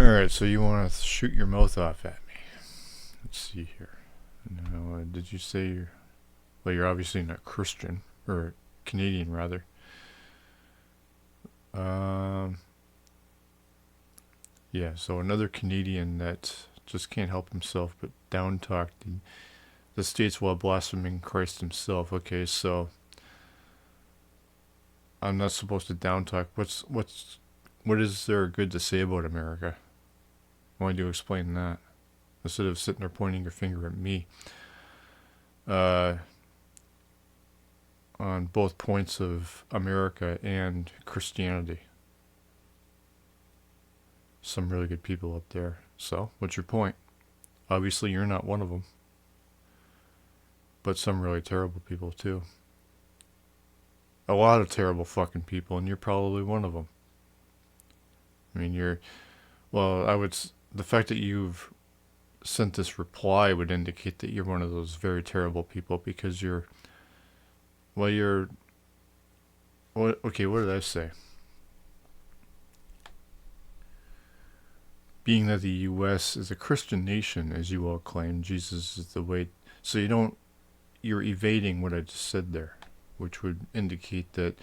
Alright, so you want to shoot your mouth off at me. Let's see here. Now, did you say you're obviously not Christian, or Canadian rather. Um, yeah, so another Canadian that just can't help himself but down talk the states while blaspheming Christ himself. Okay, so I'm not supposed to down talk. What is there good to say about America? Why do you explain that? Instead of sitting there pointing your finger at me. Uh, on both points of America and Christianity. Some really good people up there. So, what's your point? Obviously, you're not one of them. But some really terrible people, too. A lot of terrible fucking people, and you're probably one of them. I mean, the fact that you've sent this reply would indicate that you're one of those very terrible people because okay, what did I say? Being that the U.S. is a Christian nation, as you all claim, Jesus is the way. So you're evading what I just said there, which would indicate that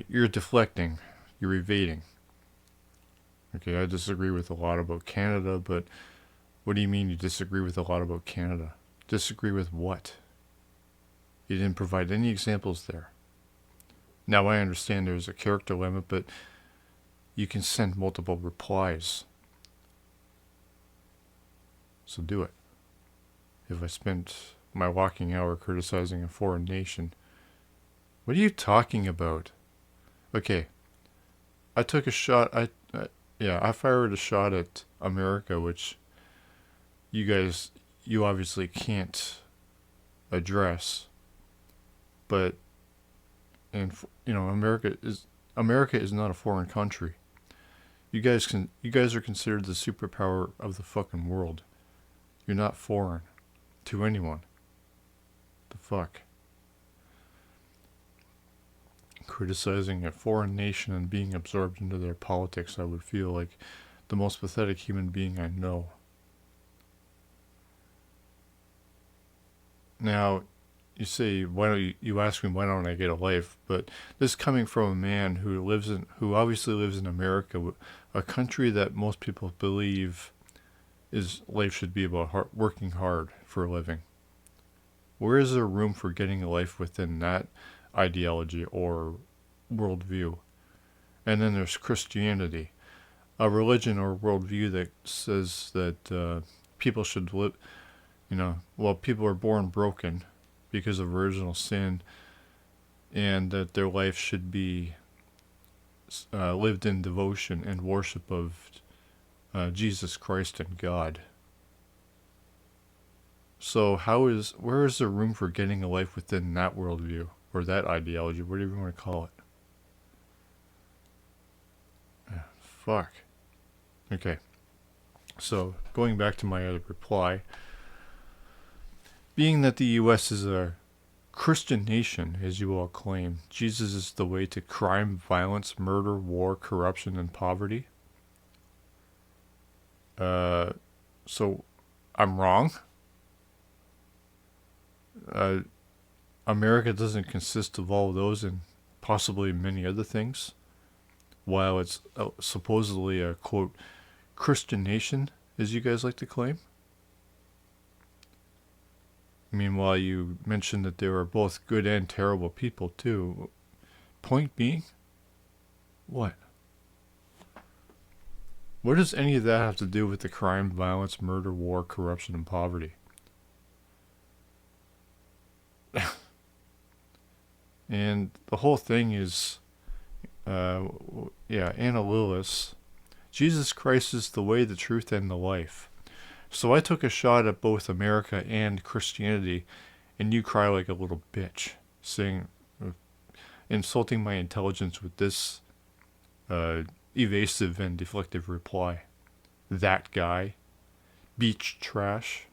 you're deflecting, you're evading. Okay, I disagree with a lot about Canada, but what do you mean you disagree with a lot about Canada? Disagree with what? You didn't provide any examples there. Now I understand there's a character limit, but you can send multiple replies. So do it. If I spent my walking hour criticizing a foreign nation, what are you talking about? Okay, I took a shot. I fired a shot at America, which you obviously can't address. But America is not a foreign country. You guys are considered the superpower of the fucking world. You're not foreign to anyone. The fuck? Criticizing a foreign nation and being absorbed into their politics, I would feel like the most pathetic human being I know. Now, you ask me why don't I get a life, but this coming from a man who obviously lives in America, a country that most people believe is life should be about working hard for a living. Where is there room for getting a life within that ideology or worldview? And then there's Christianity, a religion or worldview that says that people should live. People are born broken because of original sin, and that their life should be lived in devotion and worship of Jesus Christ and God. So where is there room for getting a life within that worldview or that ideology, whatever you want to call it? Fuck. Okay. So going back to my other reply, being that the U.S. is a Christian nation, as you all claim, Jesus is the way to crime, violence, murder, war, corruption, and poverty. So I'm wrong. America doesn't consist of all of those and possibly many other things. While it's supposedly a, quote, Christian nation, as you guys like to claim. Meanwhile, you mentioned that there are both good and terrible people, too. Point being? What? What does any of that have to do with the crime, violence, murder, war, corruption, and poverty? And the whole thing is, Anna Lillis. Jesus Christ is the way, the truth, and the life. So I took a shot at both America and Christianity, and you cry like a little bitch, insulting my intelligence with this evasive and deflective reply. That guy. Beach trash.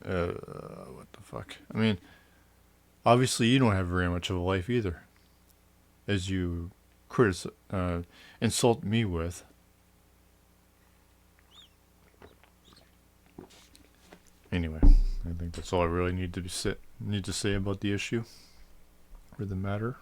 What the fuck? I mean, obviously you don't have very much of a life either. As you insult me with. Anyway, I think that's all I really need to say about the issue or the matter.